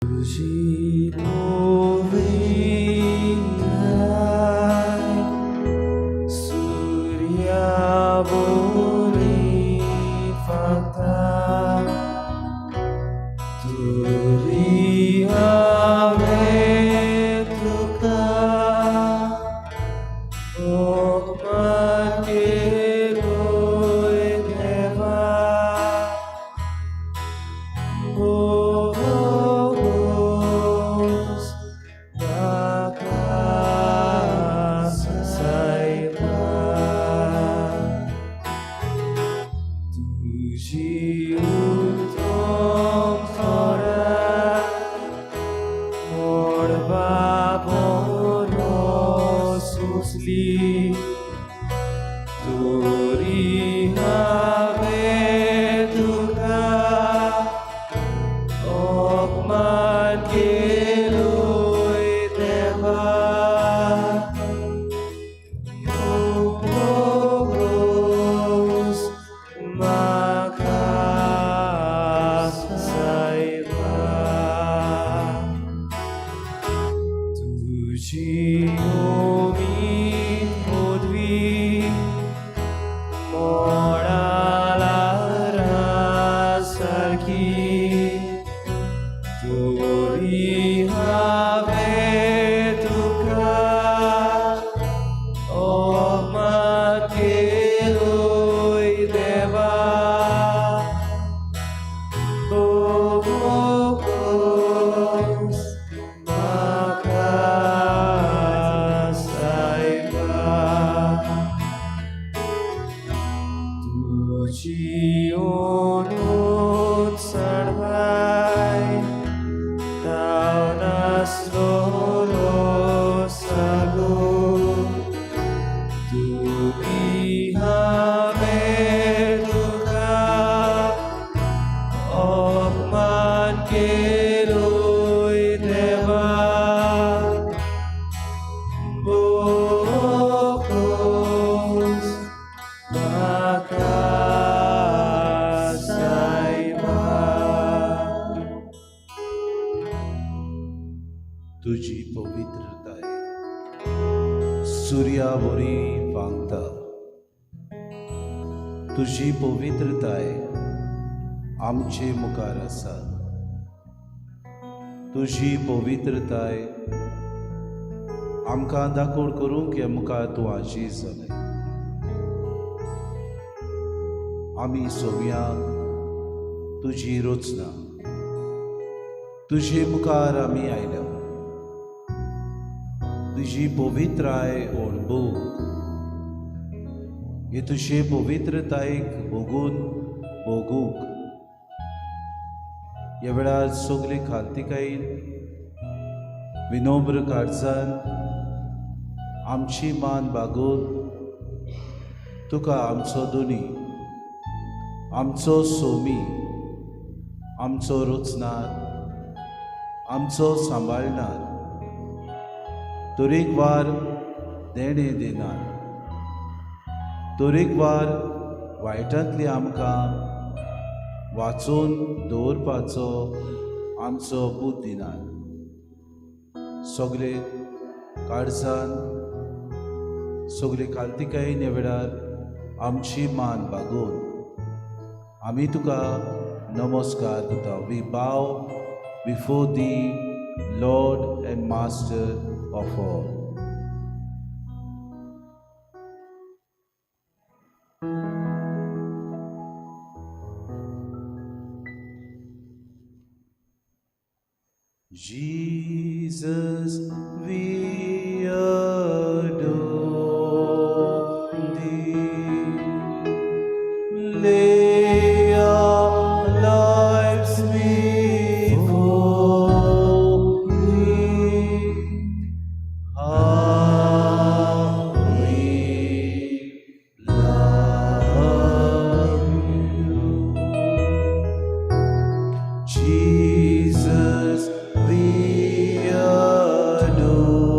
तुझी ओवियाय सूर्यावरी fakta Turi avetuka Okmakiroi deva Ogos Bakas saiba Tuji uttom thora Morba bonos usli Turi avetuka Okman kiloi deva Ogos makas saiba Tuji omi odvi moralara sarki Turi avetuka Okman kiloi deva Ogos makas saiba Tuji onut sarvai Taunas loro sago Tubi avetuka Okman kiloi deva Bokos makas saiba तुझी पवित्रता आहे सूर्यावरी वांगता तुझी पवित्रताय आमचे मुखार आसा तुझी पवित्रताय आमकां दाखोड करूंक ह्या मुखार तूं आजीज जालें आमी सोवया तुजी रोचना तुझे मुखार आमी आयल्या तुझी पवित्राय ओळखूंक हे तुझे पवित्रतायेक भोगूंक ह्या वेळार सगळे खालतिकायेन विनम्र काळजान आमची मान बागोवन तुका आमचो दोनी आमचो सोमी आमचो रोचनार आमचो सांबाळणार तरेकवार देणे देणार तरेकवार वायटांतली आमकां वाचोवन दवरपाचो आमचो पूत दिनार सगळे काळजान सगळे खालतिकायेन ह्या वेळार आमची मान बागोवन आमी तुका नमस्कार दिता वी बाव before the Lord and Master of all. Jesus, we adore thee. Lay our lives before thee. How we love you. Jesus, we adore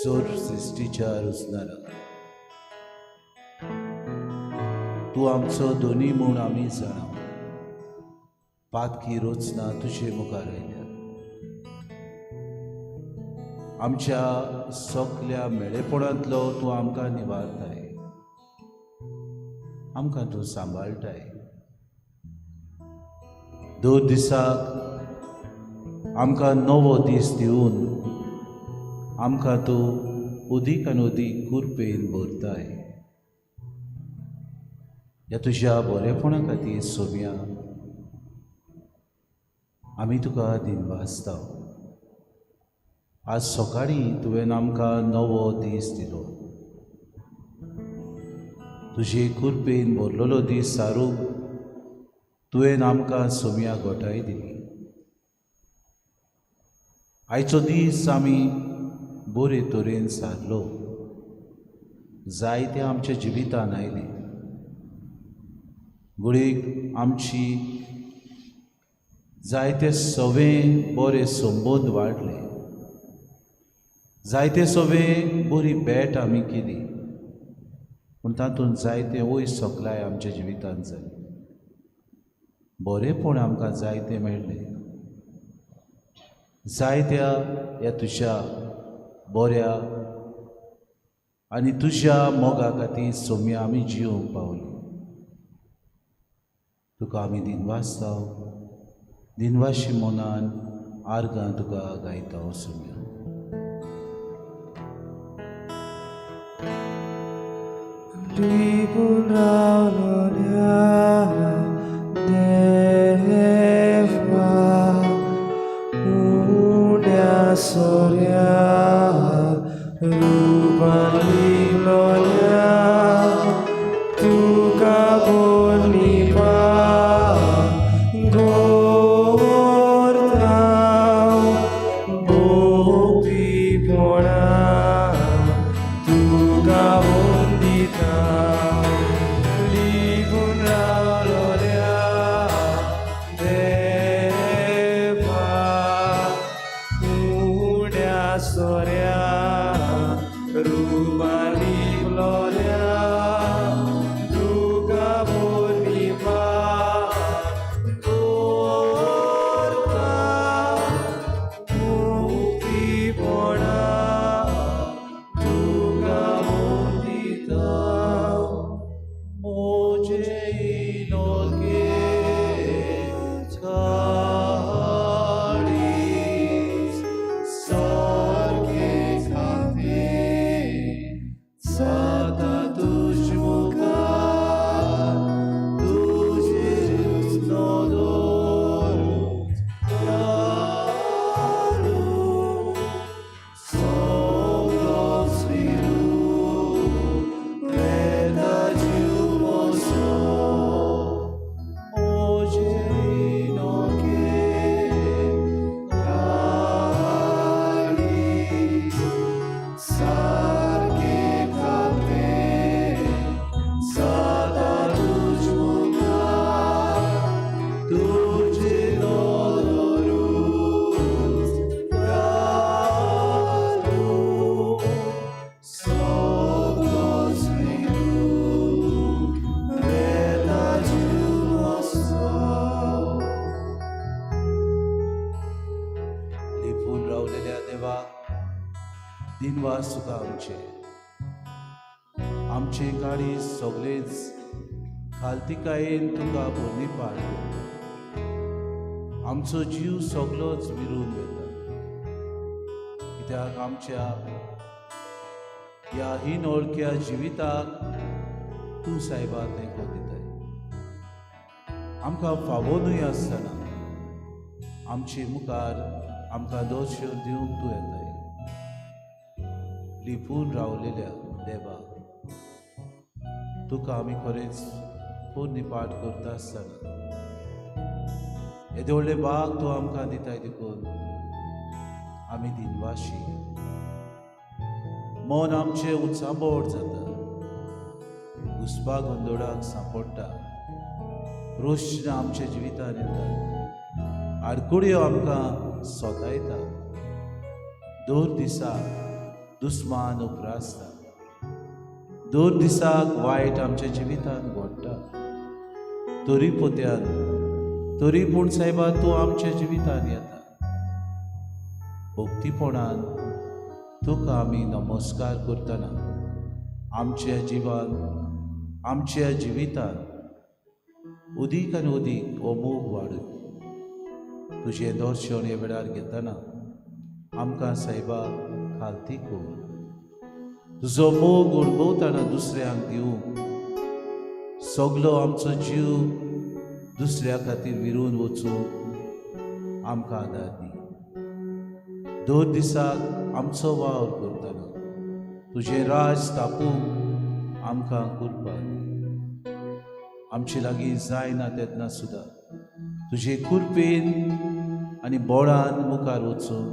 जोर सृश्टीच्या रुजणारा तूं आमचो दोनी म्हूण आमी जाणा पातकी रोचना तुजे मुखार आयल्या आमच्या सगल्या मेळेपणांतलो तूं आमकां निवारताय आमकां तूं सांबाळटाय दर दिसाक आमकां नवो दीस दिवन आमकां तूं उदीक आनी उदीक कुरपेन भरताय ह्या तुज्या बरेपणा खातीर सोम्या आमी तुका दिनवासता आज सकाळीं तुवें आमकां नवो दीस दिलो तुजे कुरपेन भरलेलो दीस सारूंक तुवें आमकां सोम्या घोटाय दिली आयचो दीस आमी बरे तरेन सारलो जायते आमच्या जिवितान आयले घडीक आमची जायते सवें बरे संबंद वाडले जायते सवें बरी भेट आमी केली पूण तातूंत जायते वयर सकलाय आमच्या जिवितांत जाली बरेपण आमकां जायते मेळ्ळे जायत्या ह्या तुज्या बऱ्या आनी तुज्या मोगा खातीर सोम्या आमी जिवंक पावली तुका आमी दिनवासता दिनवाशी मनान आर्गां तुका गायता सोम्या लिपून रावलोल्या देवा उड्या सोऱ्या रुबाली लोल्या तुका बोली पा गोरताव बोपी पोणा तुका बोंदिता लिपून रावलोल्या देवा उड्या सोऱ्या रुबाली लोल्या तुका बोली पा दिनवास तुका आमचे गाडी सगळेच खालतिकायेन तुका भरणी पाडलो आमचो जीव सगळोच विरून वेता कित्याक आमच्या ह्या हीन ओळख्या जिविताक तूं सायबा तेंको दिताय आमकां फावोनूय आसतना आमचे मुखार आमकां दोश दिवंक तूं येताय लिपून रावलेल्या देवा तुका आमी खरेंच पोरणी पाठ करता आसतना येदे व्हडले भाग तूं आमकां दिताय देखून आमी दिनवाशी मन आमचें उत्साबोड जाता घुसपा गोंदोळाक सांपडटा रोशन आमच्या जिवितान येता आडकुड्यो आमकां सोतायता दर दिसा दुस्मान उपरासता. दर दिसाक वायट आमच्या जिवितांत घडटा. तरी पोत्यान तरी पूण सायबा तूं आमच्या जिवितांत येता. भक्तीपणान तुका आमी नमस्कार करतना आमच्या जिवान आमच्या जिवितांत उदीक आनी उदीक हो मोग वाडय. तुजें दर्शन हे वेळार घेतना आमकां सायबा खालती कर. तुजो मोग अणभवतना दुसऱ्यांक दिवंक सगलो आमचो जीव दुसऱ्या खातीर विरून वचूंक आमकां आदार दी. दर दिसाक आमचो वावर करतना तुजें राज स्थापूंक आमकां कृपा दी. आमचे लागीं जायना तेन्ना सुद्दां तुजे कृपेन आनी बळान मुखार वचूंक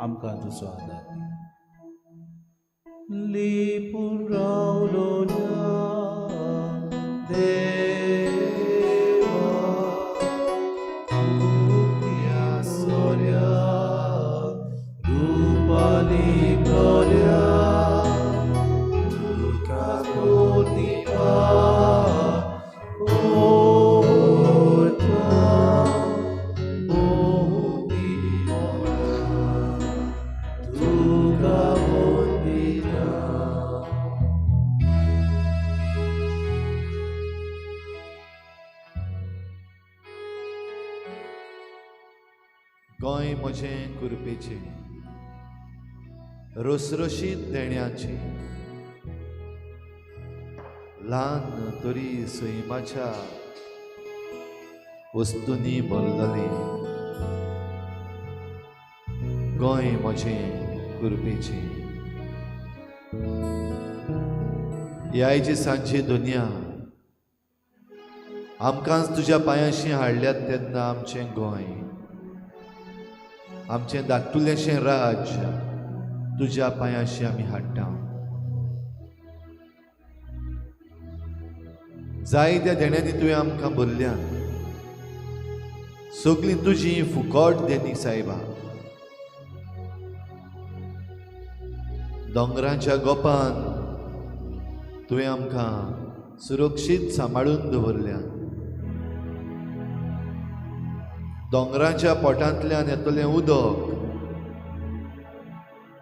आमकां तुजो आदार दी. लिपून रावलोल्या देवा मुक्तिया सोऱ्या रूपाली gloria तुका कोटिका कोटा बोधी तुका बोधिका. गोंय म्हजें कुरपेचें रसरशीत देण्याची ल्हान तरी सैमाच्या वस्तूंनी भरलेलें गोंय म्हजें कुरपेचें. ह्या आयची सांजची दुनिया आमकांच तुज्या पांयाशी हाडल्यात तेन्ना आमचें गोंय आमचें धाकटुलेंशें राज्य तुज्या पांयाशी आमी हाडटा. जायत्या देण्यांनी तुवें आमकां भरल्या. सगळीं तुजीं फुकट देणी सायबा. दोंगरांच्या गोपान तुवें आमकां सुरक्षीत सांबाळून दवरल्या. दोंगरांच्या पोटांतल्यान येतलें उदक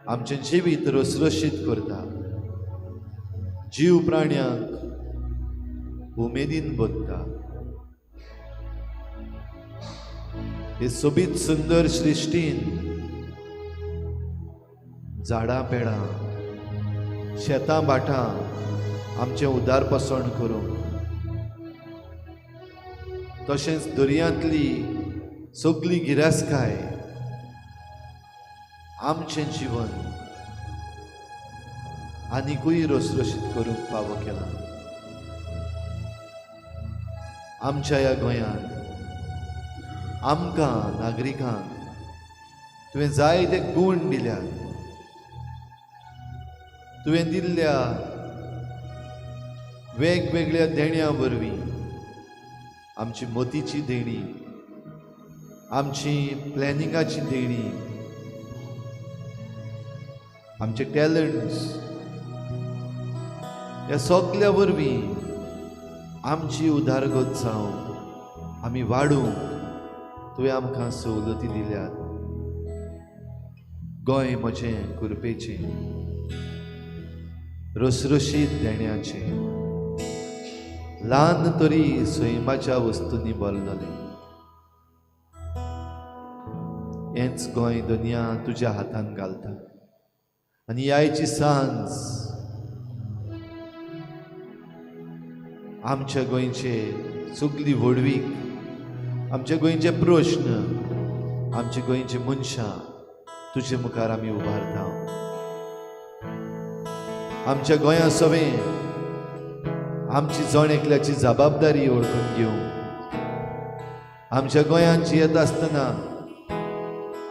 आमचें जिवीत रसरशीत करता. जीव प्राण्यांक उमेदीन भरता. हे सोबीत सुंदर सृश्टीन झाडां पेडां शेतां भाटां आमचें उदारपसण करूंक तशेंच दर्यांतली सगळी गिरासकाय आमचें जीवन आनिकूय रसरशीत करूंक फावो केला. आमच्या ह्या गोंयांत आमकां नागरिकांक तुवें जायते गूण दिल्यात. तुवें दिल्ल्या वेगवेगळ्या देण्यां वरवीं आमची मोतीची देणी आमची प्लॅनिंगाची देणी आमचे टॅलंट्स ह्या सगळ्या वरवीं आमची उदारगत जावं आमी वाडूंक तुवें आमकां सवलती दिल्यात. गोंय म्हजें कुरपेचें रसरशीत देण्याचें ल्हान तरी सैमाच्या वस्तूंनी भरलेलें हेंच गोंय दुनिया तुज्या हातांत घालता. आनी ह्या आयची सांज आमच्या गोंयचे सगळी व्हडवीक आमच्या गोंयचे प्रश्न आमच्या गोंयचे मनशां तुजे मुखार आमी उबारता. आमच्या गोंया सवें आमची जण एकल्याची जबाबदारी ओळखून घेवंक आमच्या गोंयांत जियेत आसतना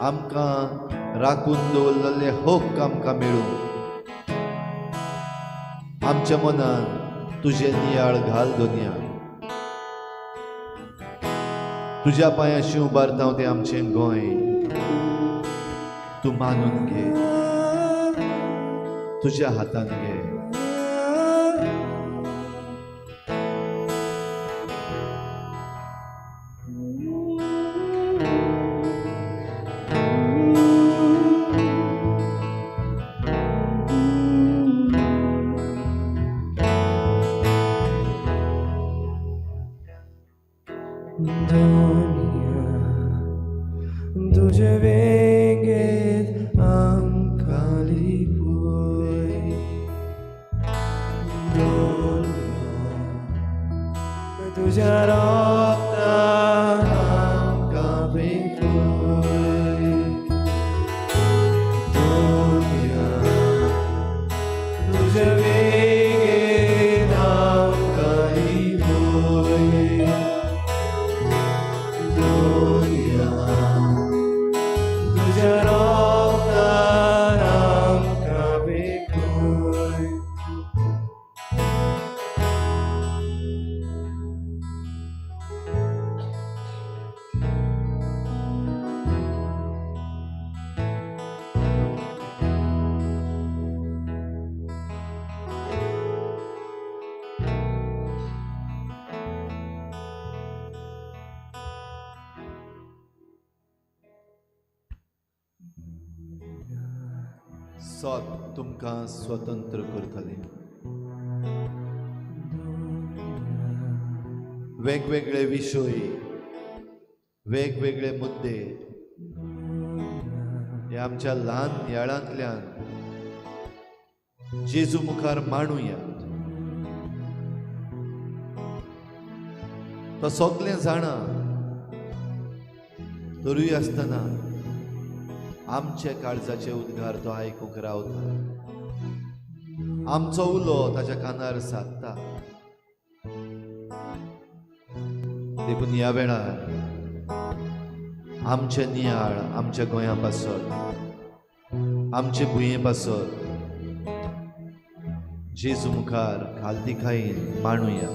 आमकां राखून दवरलेले हक्क आमकां मेळूं आमच्या मनान तुजें नियाळ घाल दुनिया. तुज्या पांयाशी उबारता तें आमचें गोंय तूं मानून घे. तुझ्या हातान घे. तुझे वेगेत आमकाली पोय तुझ्या रोगतान आमकां भेटोय तुझे वेगेत आमकाली पोय तुझ्या रोगतान आमकां भेटोय. सोत तुमकां स्वतंत्र करतले. वेगवेगळे विशय, वेगवेगळे मुद्दे हे आमच्या ल्हान येळांतल्यान जेजू मुखार मांडुयात. तो सगळें जाणा, तरूय आसतना आमचे काळजाचे उद्गार तो आयकूंक रावता. आमचो उलो ताच्या कानार सादता. देखून ह्या वेळार आमचे नियाळ आमच्या गोंया पासत, आमचे भुंये पासत जेजू मुखार खालतीकायेन मांडुया.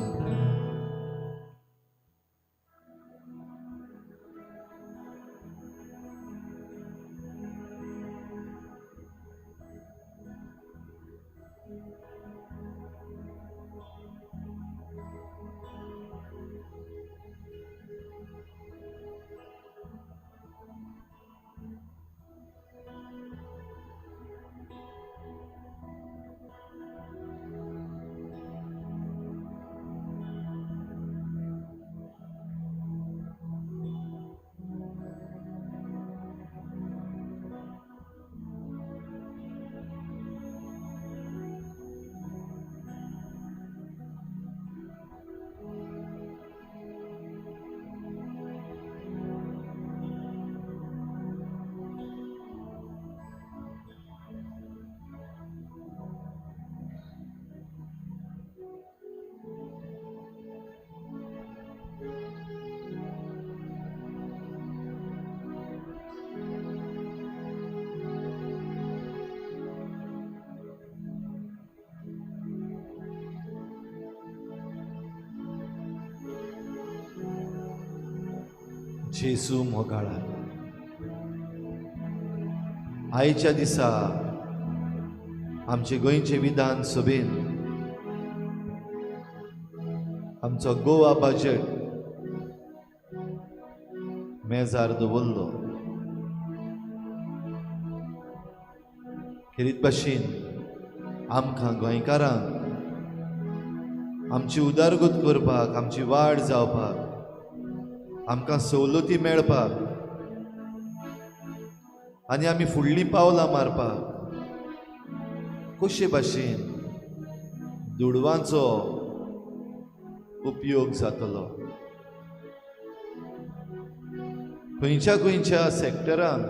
जेजू मोगाळा. आयच्या दिसा आमचे गोंयचे विधान सभेन आमचो गोवा बजेट मेजार दवरलो. खेरीत भाशेन आमकां गोंयकारांक आमची उदारगत करपाक, आमची वाड जावपाक, आमकां सवलती मेळपाक आनी आमी फुडलीं पावलां मारपाक कशे भाशेन दुडवांचो उपयोग जातलो. खंयच्या खंयच्या सॅक्टरांक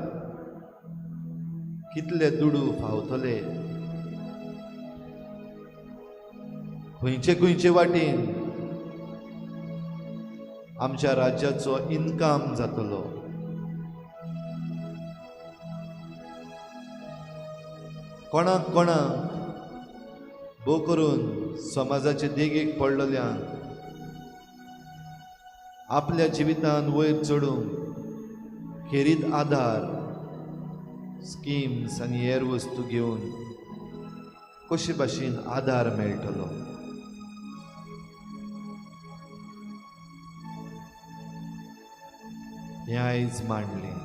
कितले दुडू फावतले, खंयचे खंयचे वाटेन आमच्या राज्याचो इन्कम जातलो. कोणाक कोणाक भोव करून समाजाचे देगेक पडलेल्यांक आपल्या जिवितान वयर चडूंक खेरीत आधार, स्किम्स आनी हेर वस्तू घेवन कशे भाशेन आदार मेळटलो. हें आयज मांडलें.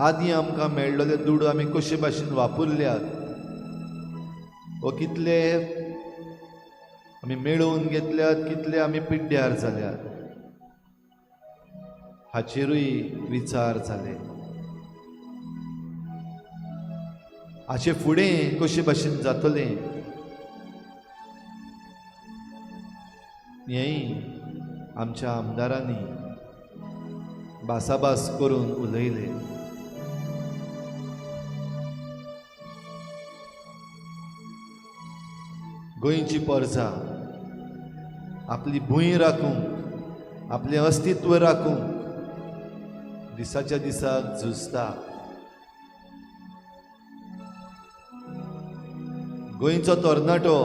आदीं आमकां मेळ्ळले दूड आमी कशे भाशेन वापरल्यात व कितले आमी मेळोवन घेतल्यात, कितले आमी पिड्ड्यार जाल्यात हाचेरूय विचार जाले. हाचे फुडें कशे भाशेन जातलें हेंय आमच्या आमदारांनी भासाभास करून उलयले. गोंयची परजा आपली भूंय राखूंक, आपलें अस्तित्व राखूंक दिसाच्या दिसाक झुजता. गोंयचो तरणाटो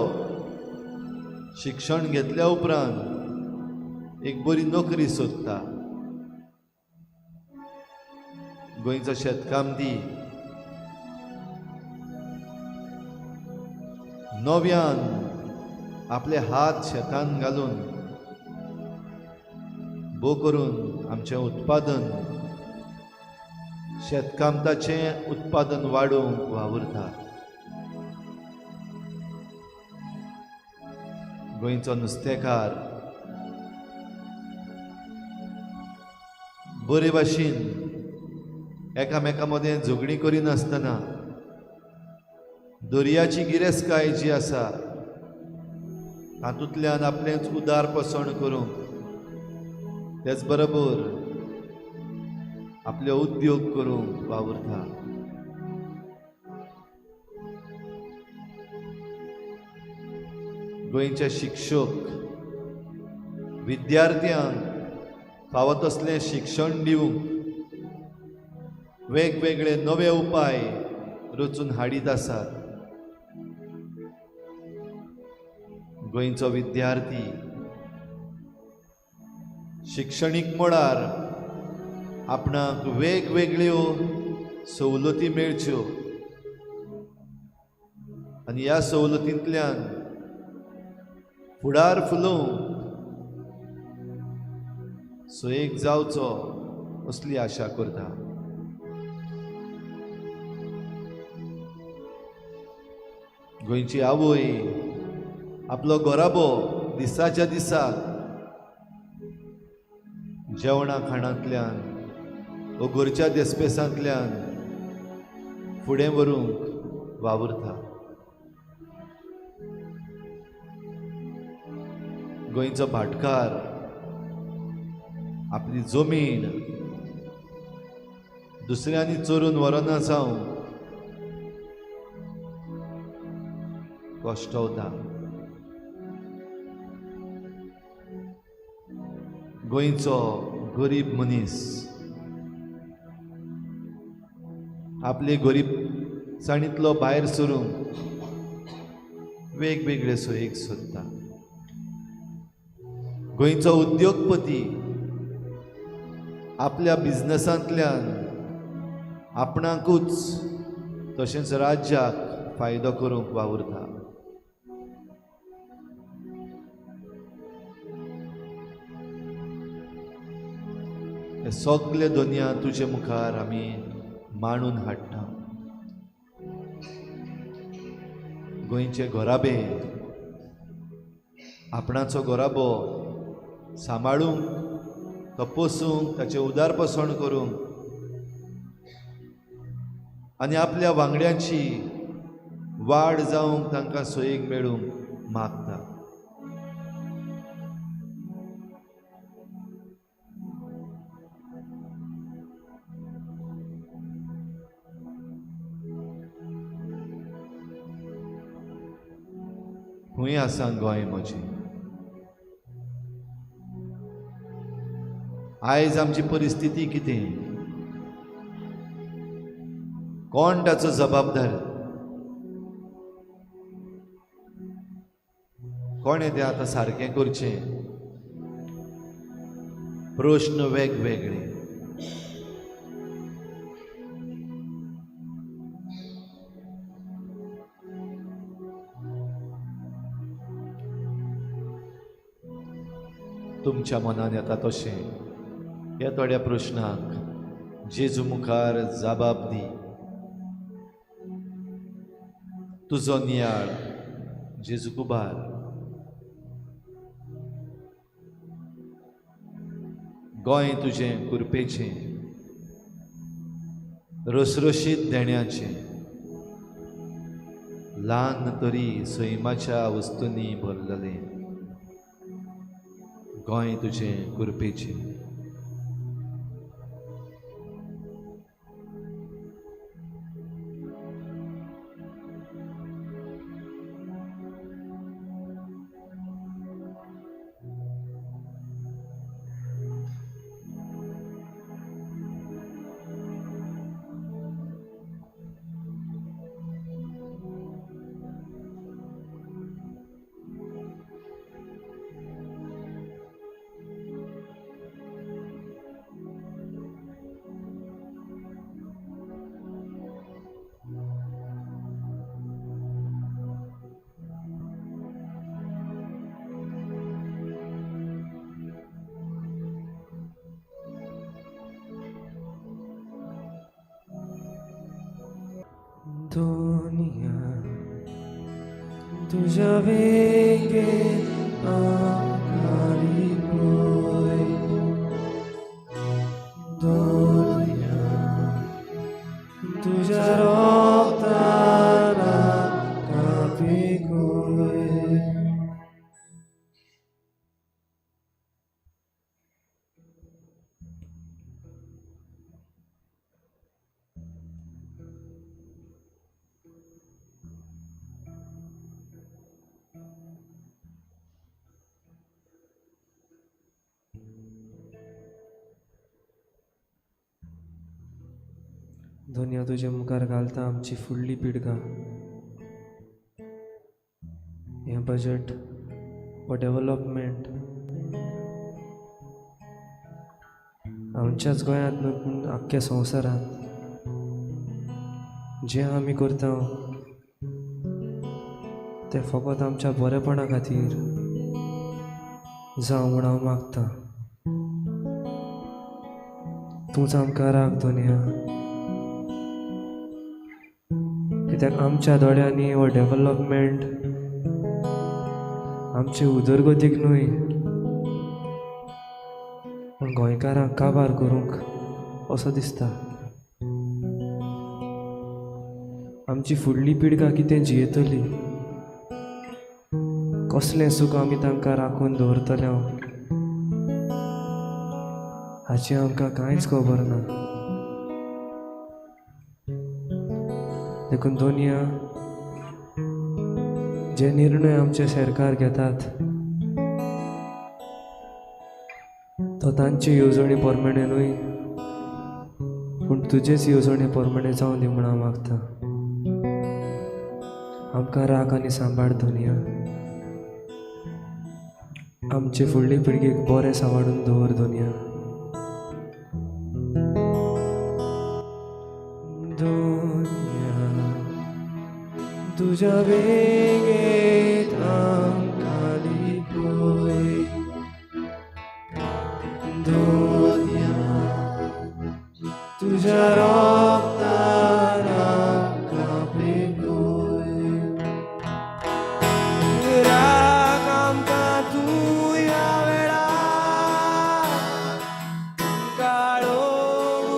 शिक्षण घेतल्या उपरांत एक बरी नोकरी सोदता. गोंयचो शेतकामती नव्यान आपले हात शेतान घालून भोव करून आमचें उत्पादन, शेतकामताचें उत्पादन वाडोवंक वावुरता. गोंयचो नुस्तेकार बरे भाशेन एकामेका मदें झगडीं करिनासतना दर्याची गिरेस्तकाय जी आसा तातूंतल्यान आपलेंच उदारपसण करूंक, तेच बरोबर आपले उद्योग करूंक वावुरता. गोंयचे शिक्षक विद्यार्थ्यांक फावो तसलें शिक्षण दिवंक वेगवेगळे नवे उपाय रचून हाडीत आसात. गोंयचो विद्यार्थी शिक्षणीक मळार आपणाक वेगवेगळ्यो सवलती मेळच्यो आनी ह्या सवलतींतल्यान फुडार फुलोवंक सोयेक जावचो असली आशा करता. गोंयची आवय आपलो गोराबो दिसाच्या दिसाक जेवणा खाणांतल्यान व घरच्या देस्पेसांतल्यान फुडें व्हरूंक वावुरता. गोंयचो भाटकार आपली जमीन दुसऱ्यांनी चोरून व्हरना जावं कश्टवता. गोंयचो गरीब मनीस आपले गरीबसाणींतलो भायर सरूंक वेगवेगळे सोयेक सोदता. गोंयचो उद्योगपती आपल्या बिझनसांतल्यान आपणाकूच तशेंच राज्याक फायदो करूंक वावुरता. हे सगळे दुनिया तुजे मुखार आमी मांडून हाडटा. गोंयचे गोराबे आपणाचो गोराबो सांबाळूंक, तो पोसूंक, ताचें उदारपसण करूंक आनी आपल्या वांगड्यांची वाड जावंक तांकां सोयेक मेळूंक मागता. खूंय आसा गोंय म्हजें. आयज आमची परिस्थिती कितें, कोण ताचो जबाबदार, कोणें तें आतां सारकें करचें. प्रश्न वेगवेगळे. तुमच्या मनान येता तशें ह्या थोड्या प्रश्नांक जेजू मुखार जबाब दी. तुजो नियाळ जेजू कुबार. गोंय तुजें कुरपेचें, रसरशीत देण्याचें, ल्हान तरी सैमाच्या वस्तूंनी भरलेलें. गोंय तुजें कुरपेचें. दुनिया तुझ्या वेगे आकाली होय. दुनिया तुझ्या रोताना कापी होय. दुनिया तुझे मुखार घालता आमची फुडली पिळगा. हें बजेट व डेव्हलपमेंट आमच्याच गोंयांत न्हू पूण आख्ख्या संवसारांत जें आमी करता तें फकत आमच्या बरेपणा खातीर जावं म्हूण हांव मागतां. तूंच आमकां राख दुनिया. कित्याक आमच्या दोळ्यांनी हो डेव्हलपमेंट आमचे उदरगतीक न्हय पूण गोंयकारांक काबार करूंक असो दिसता. आमची फुडली पिळगा कितें जियेतली, कसलें सूख आमी तांकां राखून दवरतले हाची आमकां कांयच खबर ना. देखून दुनिया जे निर्णय आमचे सरकार घेतात तो तांचे येवजणे प्रमाणे न्हय पूण तुजेच येवजणे प्रमाणे जावं दी म्हूण हांव मागतां. आमकां राख आनी सांबाळ दुनिया. आमचे फुडले पिळगेक बरें सांबाळून दवर दुनिया. तुझ्या वेगेत आमकाली होय. दुनिया तुझ्या रोगतान आमकां होय. राग आमकां तूं ह्या वेळार काळो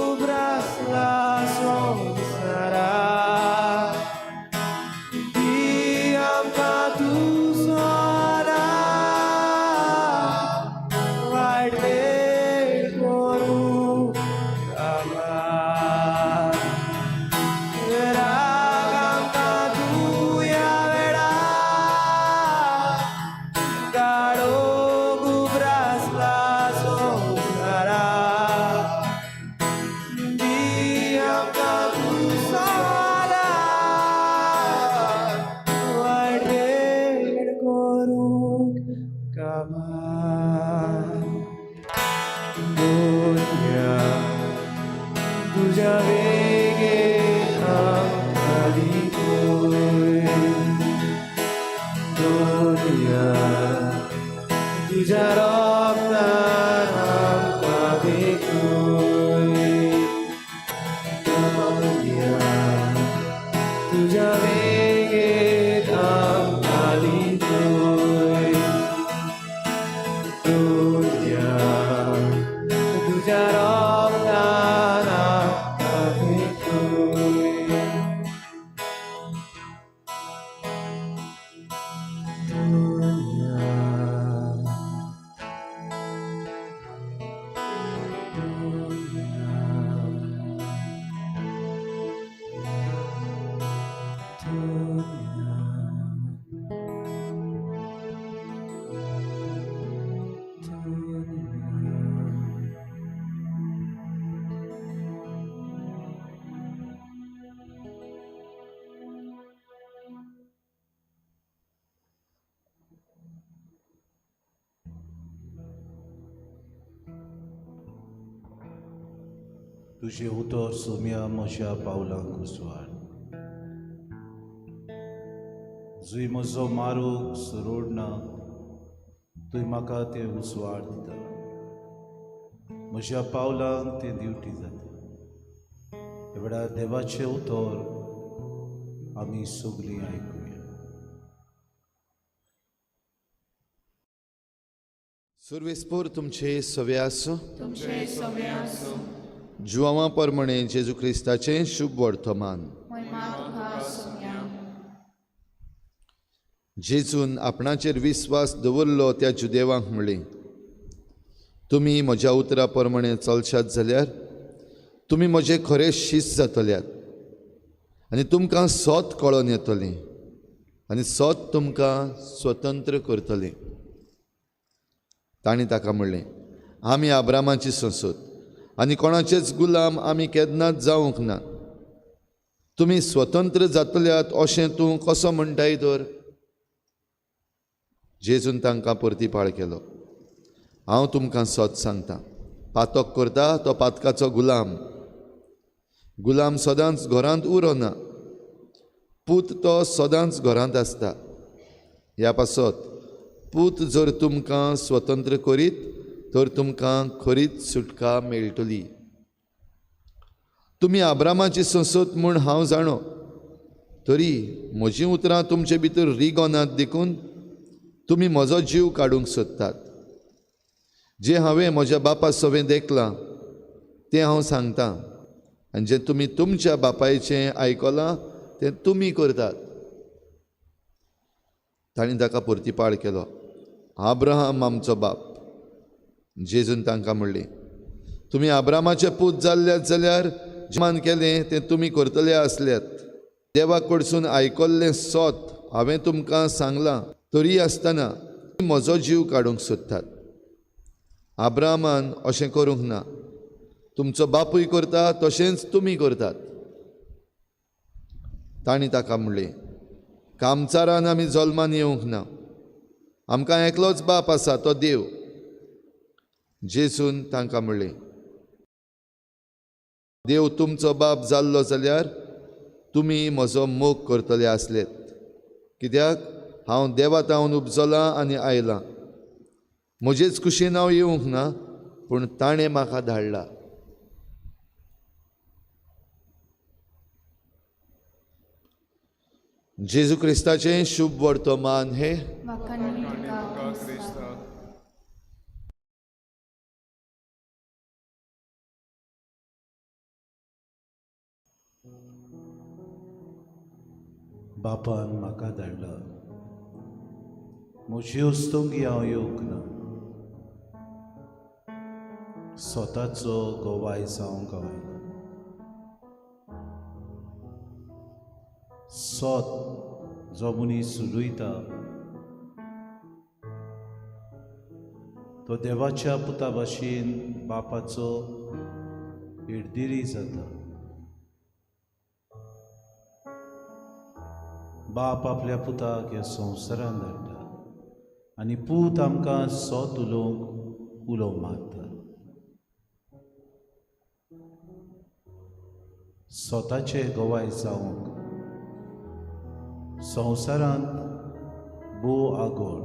उबरासला संवसारात. तुझ्या वेगे आमकाली होय. दुनिया तुझ्या रोगतान तुझे उतर सोम्या म्हज्या पावलांक उसवाड. जुंय म्हजो मारूक सरोडना तुवें म्हाका तें उसवाड दिता. म्हज्या पावलांक तें दिवटी जाता. ह्या वेळार देवाचें उतर आमी सगळीं आयकुया. सर्वेस्पोर तुमचे सवे आसूं. तुमचे सवे आसूं. जुवांवा परमणे जेजू क्रिस्ताचें शुभ वर्तमान. महिमा तुका सोम्या. जेजून आपणाचेर विस्वास दवरलो त्या जुदेवांक म्हणलें, तुमी म्हज्या उतरा प्रमाणे चलशात जाल्यार तुमी म्हजे खरे शिश्य जातल्यात आनी तुमकां सोत कळोन येतलें आनी सोत तुमकां स्वतंत्र करतलें. तांणी ताका म्हणलें, आमी अब्रामाची संसद आनी कोणाचेच गुलाम आमी केन्नाच जावंक ना. तुमी स्वतंत्र जातल्यात अशें तूं कसो म्हणटाय तर? जेजून तांकां परतीपाळ केलो, हांव तुमकां सोत सांगतां, पातक करता तो पातकाचो गुलाम सदांच घरांत उरना, पूत तो सदांच घरांत आसता. ह्या पासत पूत जर तुमकां स्वतंत्र करीत तर तुमकां खरीच सुटका मेळटली. तुमी अब्रामाची संसद म्हूण हांव जाणो, तरी म्हजीं उतरां तुमचे भितर रिगोनात देखून तुमी म्हजो जीव काडूंक सोदतात. जें हांवें म्हज्या बापा सवें देखलां तें हांव सांगतां, आनी जें तुमी तुमच्या बापायचें आयकलां तें तुमी करतात. ताणीं ताका परतीपाळ केलो, अब्राहम आमचो बाप. जेजून तांकां म्हणलें, तुमी अब्रामाचे पूत जाल्ल्यात जाल्यार जें केलें तें तुमी करतले आसल्यात. देवा कडसून आयकल्लें सोत हांवें तुमकां सांगलां तरी आसतना म्हजो जीव काडूंक सोदतात. अब्राहमान अशें करूंक ना. तुमचो बापूय करता तशेंच तुमी करतात. तांणी ताका म्हणलें, कामचारान आमी जल्मान येवंक ना. आमकां एकलोच बाप आसा, तो देव. जेजून तांकां म्हणलें, देव तुमचो बाप जाल्लो जाल्यार तुमी म्हजो मोग करतले आसलेत, कित्याक हांव देवातावन उपजलां आनी आयलां. म्हजेच कुशीन हांव येवंक ना, पूण ताणें म्हाका धाडला. जेजू क्रिस्ताचें शुभ वर्तमान हे. वखणी तुका क्रिस्ता. बापान म्हाका धाडला, म्हजी उस्तोंगी हांव येवंक ना. स्वताचो गोवाय जावंक गावयना. सोत जो मनीस उलयता तो देवाच्या पुता भाशेन बापाचो हिरदिरी जाता. बाप आपल्या पुताक ह्या संवसारान धाडटा आनी पूत आमकां सोत उलोवंक उलो मारता. स्वताचे गोवाय जावंक संवसारांत भोव आगोड.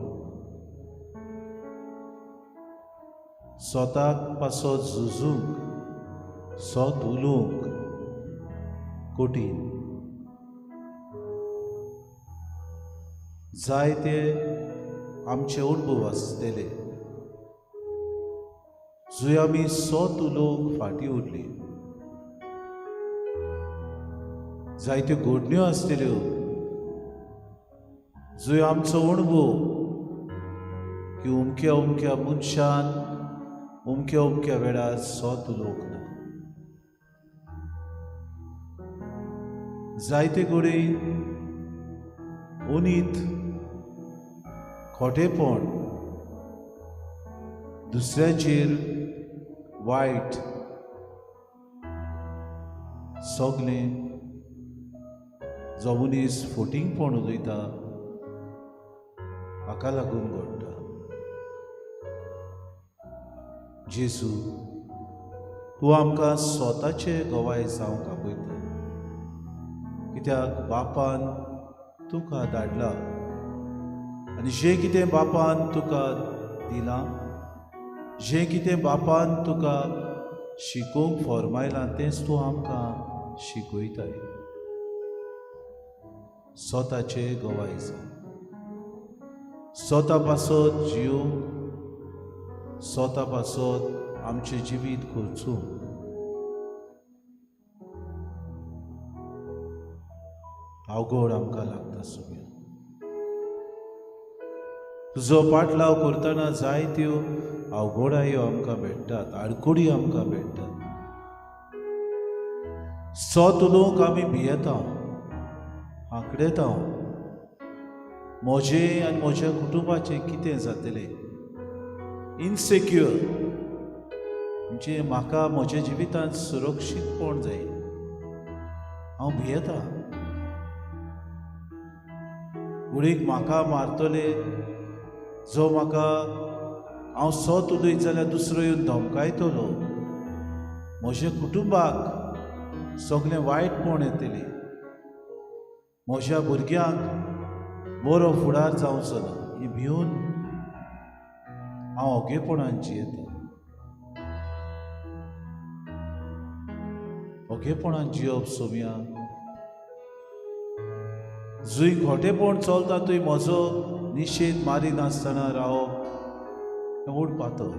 स्वताक पासो झुजूंक सोत उलोवंक कठीण. जायते आमचे अणभव आसतले जंय आमी सोत उलोवंक फाटीं उरली. जायत्यो घडण्यो आसतल्यो जंय आमचो अणभव की उमक्या मनशान उमक्या वेळार सोत उलोवंक ना. जायते कडेन उनीत खोटेपण, दुसऱ्याचेर वायट सगळें जो मनीस फटिंगपण उलयता हाका लागून घडटा. जेजू तूं आमकां स्वताचे गवाय जावंक आपयता, कित्याक बापान तुका धाडला आनी जें कितें बापान तुका दिलां, जें कितें बापान तुका शिकोवंक फॉर्मायलां तेंच तूं आमकां शिकयताय. स्वताचे गवाय जावं, स्वता पासत जीव, स्वता पासत आमचें जिवीत खर्चून अवघड आमकां लागता. सुम्या तुजो पाटलाव करतना जायत्यो अवघडायो आमकां भेटतात, आडकोडी आमकां भेटतात. सोत उलोवंक आमी भियेता, आंकडेता, म्हजें आनी म्हज्या कुटुंबाचें कितें जातलें, इनसेक्युअर, म्हणजे म्हाका म्हज्या जिवितांत सुरक्षीतपण जाय, हांव भियेता. कुडीक म्हाका मारतले, जो म्हाका हांव सोत उलयत जाल्यार दुसरो येवन धमकायतलो, म्हज्या कुटुंबाक सगळें वायटपण येतलें, म्हज्या भुरग्यांक बरो फुडार जावचो ना, ही भिवन हांव ओगेपणान जियेता. ओगेपणान जियप सोम्या, जंय खोटेपण चलता थंय म्हजो निशेध मारिनासतना रावप हें व्हड पातळ.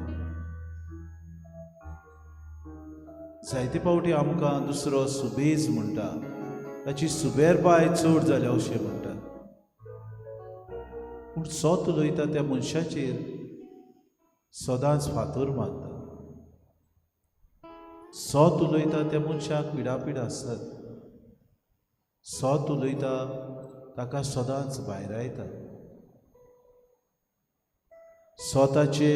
जायते फावटी आमकां दुसरो सुबेज म्हणटा, ताची सुबेरबाय चड जाल्या अशें म्हणटात, पूण सोत उलयता त्या मनशाचेर सदांच फातर मारता. सोत उलयता त्या मनशाक पिडापीड आसतात, सोत उलयता ताका सदांच भायर येता. स्वताचे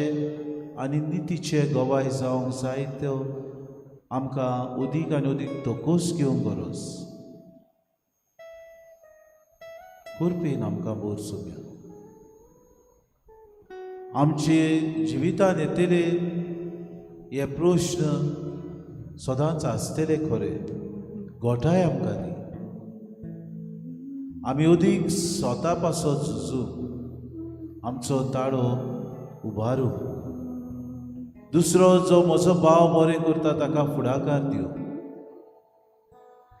आनी नितीचे गवाय जावंक जाय त्यो आमकां अदीक आनी अदीक तोकोस घेवंक गरज. कृपेन आमकां बोर सोम्या, आमचे जिवितांत येतले हे प्रश्न सदांच आसतले खरें, गोठाय आमकां दी. आमी अदीक स्वता पासत झुजू, आमचो ताळो उबारू, दुसरो जो म्हजो भाव बरें करता ताका फुडाकार दिवं.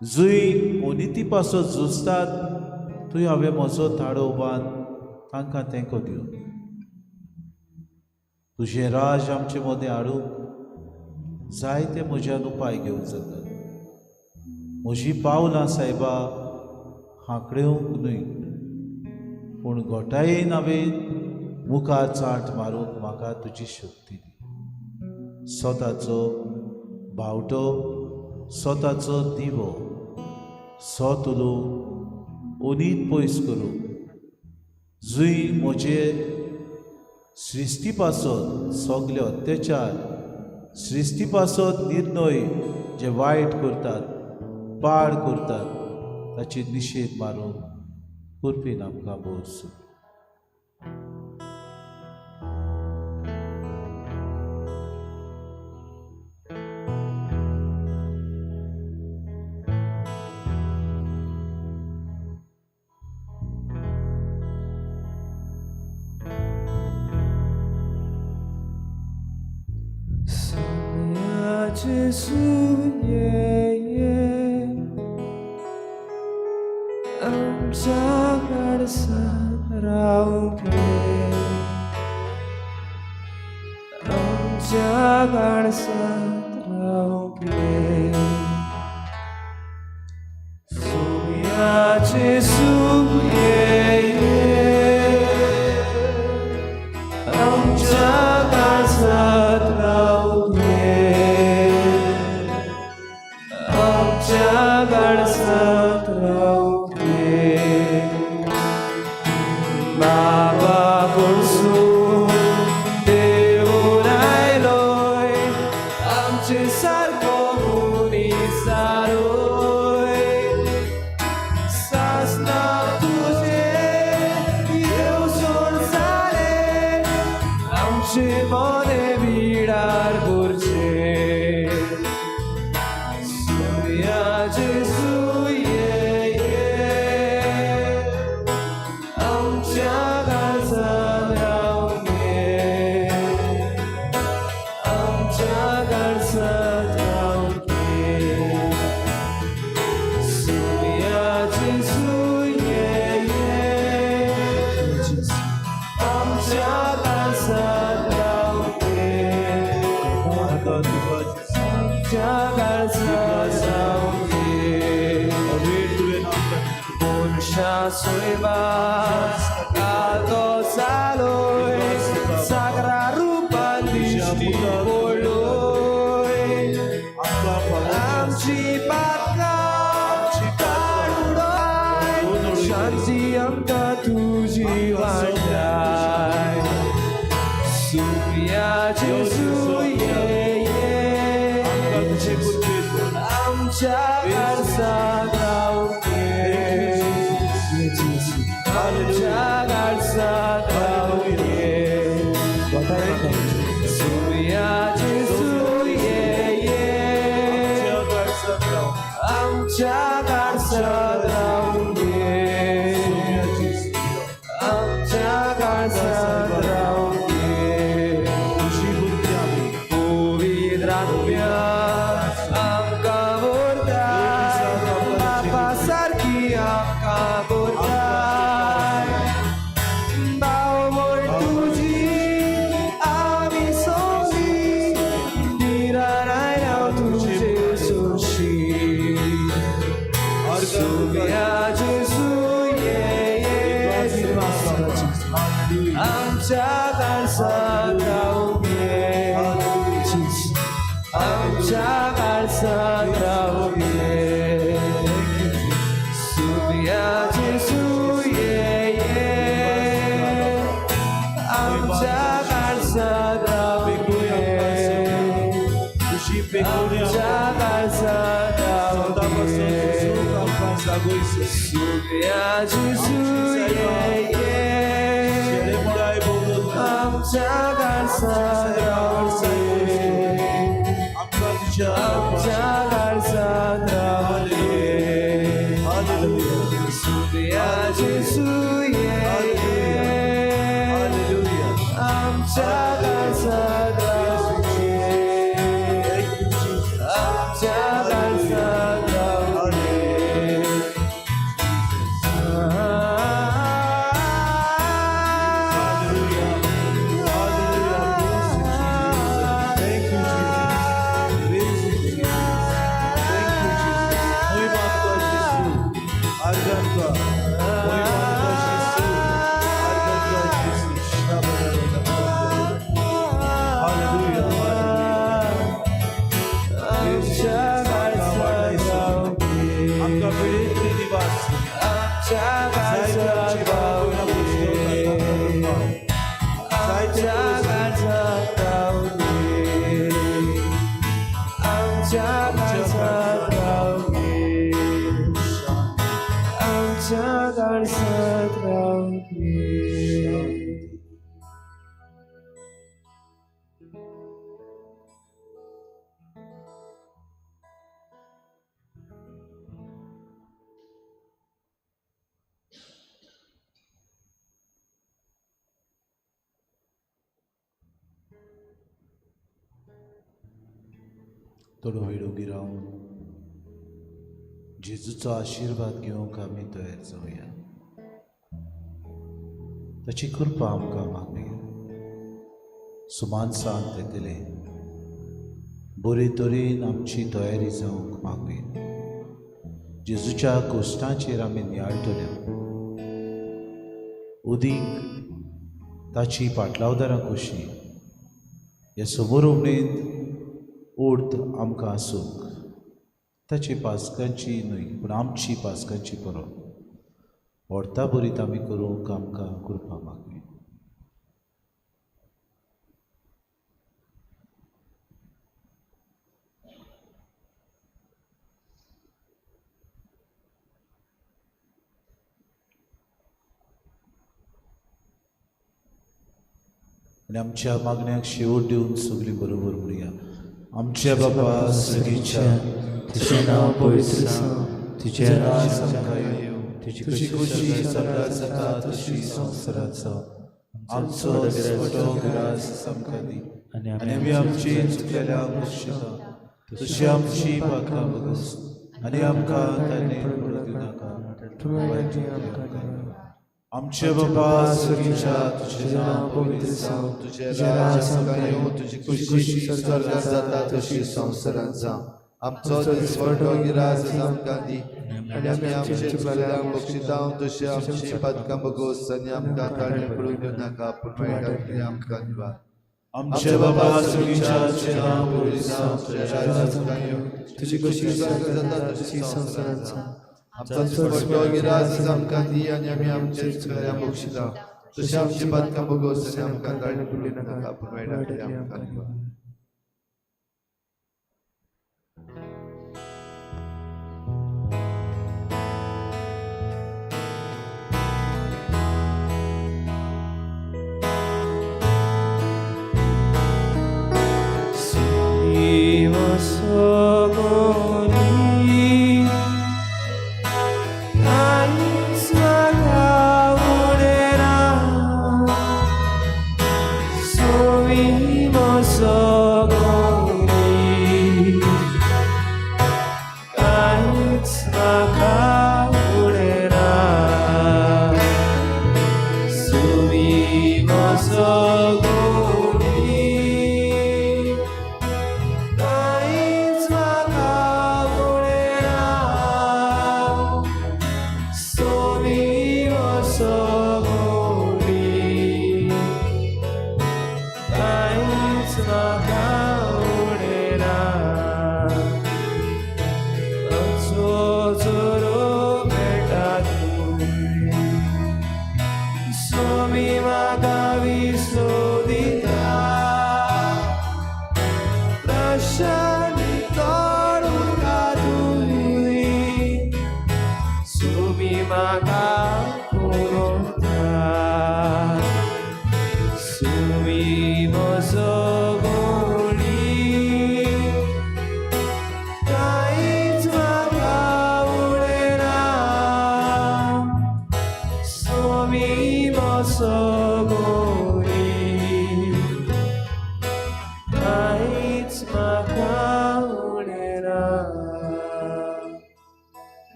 जंय अनिती पासत झुजतात थंय हांवें म्हजो ताळो उबारून तांकां तेंको दिवं. तुजें राज आमचे मदें हाडूंक जायते म्हज्यान उपाय घेवंक जातात. म्हजीं पावलां सायबा हांकडेवंक न्हय, पूण गोठायेन हांवें मुखार चाट मारूंक म्हाका तुजी शक्ती दी. स्वताचो भावटो, स्वताचो दिवो, सोत उलोवंक, अनीत पयस करूंक, जंय म्हजे सृश्टी पासत सगळे अत्याचार, सृश्टी पासत निर्णय जे वायट करतात, पाड करतात, ताची निशेध मारूंक कृपेन आमकां बोर सोम्या. Gesù, आमच्या रावले, आमच्या गाडसात रावले. सोम्याचे सुये आमच्या गाडसात रावले, आमच्या गाडसात रावले. बाबा बोलसून देऊन आयलोय, आमचे सारको मुनी सारोय. सासना तुझे येवसून जाले, आमचे मने बिडार करचे. आमच्या घरसात राहून घे. सुयाची सुये आमच्या घरसात राहून घे. आमच्या घरसात राहून घे. Bolsha soiva alto saloi sagra rupa listi boloi amchi paka kadudai shanti amta tuji vajai suya jesuye amcha garsa आमच्या घरसात राहून घे. आमच्या घरसात राहून घे. पवित्र आत्म्या आमकां व्हरताय बापा सारकी आमकां व्हरताय. भाव म्हूण तुजी आमी सोबी निरानाय राव तुजे सोशी. Suya Jesuye आमच्या घरसात राहून घे. आमच्या घरसात राहून घे. सुया जेसुये आमच्या घरसात राहून घे. आमच्या घरसात राहून घे. सुया जेसुये आमच्या घरसात राहून घे. आमच्या घरसात राहून घे. सुया जेसुये आमच्या घरसात राहून घे. आमच्या घरसात राहून घे. थोडो वेळ उबी रावन जेजूचो आशिर्वाद घेवंक आमी तयार जावया. ताची कृपा आमकां मागुया. सुमान सांत येतले बरे तरेन आमची तयारी जावंक मागुया. जेजूच्या कोश्टांचेर आमी नियाळटल्या. उदीक ताची पाटलावदारां कशी ह्या समोर उमेद ओर्त आमकां आसूंक. ताची पासकांची न्हय पूण आमची पासकांची परब व्हरता बरीत आमी करूंक आमकां कृपा मागुया. आनी आमच्या मागण्याक शेवट दिवन सगळीं बरोबर म्हणया. आमच्या बापा सगळीच्या तुझें नांव पवित्र जावं. तुजें राज आमकां येवं. तुजी खुशी सदांच जाता तशी संवसारांत जावं. आमचो दिसपटो ग्रास आमकां दी आनी आमी आमची चुकलेल्यांक बक्षिता तशी आमची पातकां बगस आनी आमकां ताणें पडूं दिनाका आमचे बाबा सगळीच्या तुझे नांव पवित्र जावं तुझे राज आमकां येवं तुजी खुशी स्वर्गांत जाता तशी संवसारांत जावं आमचो दिसवटो राज आमकां दी आनी आमी आमचे चुकलेल्यांक बक्षिता तशी आमची पातकां बगोस आनी आमकां ताणें पडूं दिनाका पूण वायटांतल्यान आमकां निवार आमचे बाबा सगळीच्या तुझे नांव पवित्र जावं तुझे राज आमकां येवं तुजी खुशी स्वर्गांत जाता तशी संवसारांत जावं आमचो दिसवटो राज आमकां दी आनी आमी आमचे चुकलेल्यांक बक्षिता तशी आमची पातकां बगोस आनी आमकां ताणें पडूं दिनाका पूण वायटांतल्यान आमकां निवार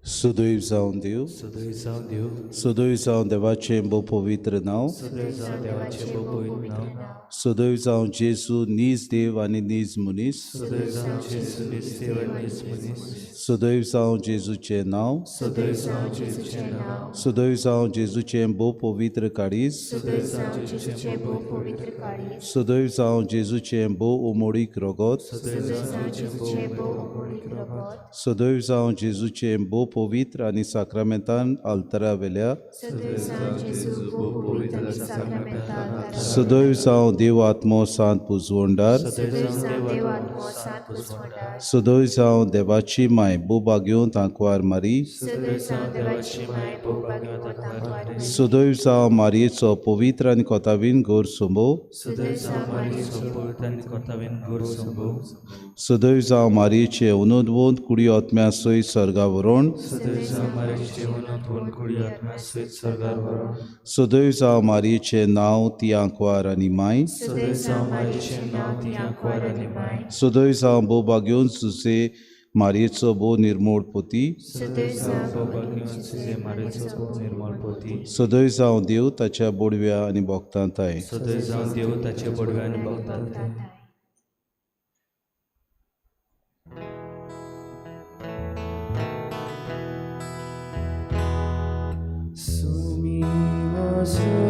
सुदैव जावन देव सुदैव जावन देवाचें बो पवित्र नांव सुदैव जावन जेजू नीज देव आनी नीज मनीस सुदैव जावन जेजूचें नांव सुदैव जावन जेजूचें बो पवित्र काळीज सुदैव जावन जेजूचें बो उमोडीक रगत सुदैव जावन जेजूचें बो पवित्र आनी साक्रामेंतान आल्तरा वेल्या सुदैव जावन देव आत्मो सांत पुजवंडार सुदैव जावन देवाची माय बो बाग्यो तांकवार मारी सुदैव जावन मारयेचो पवित्र आनी कोतावीन गोर सोंबो सुदैव जावन मारयेचे उनोदवोंत कुडी ओतम्या सयत स्वर्गावरोण सुदैव जावन मारयेचें नांव ती आंकवार आनी माय सुदैव जावन बो बाग्योन सुसे मारयेचो बो निर्मोळ पोती सुदैव जावन देव ताच्या बोडव्या आनी भोगतांताय So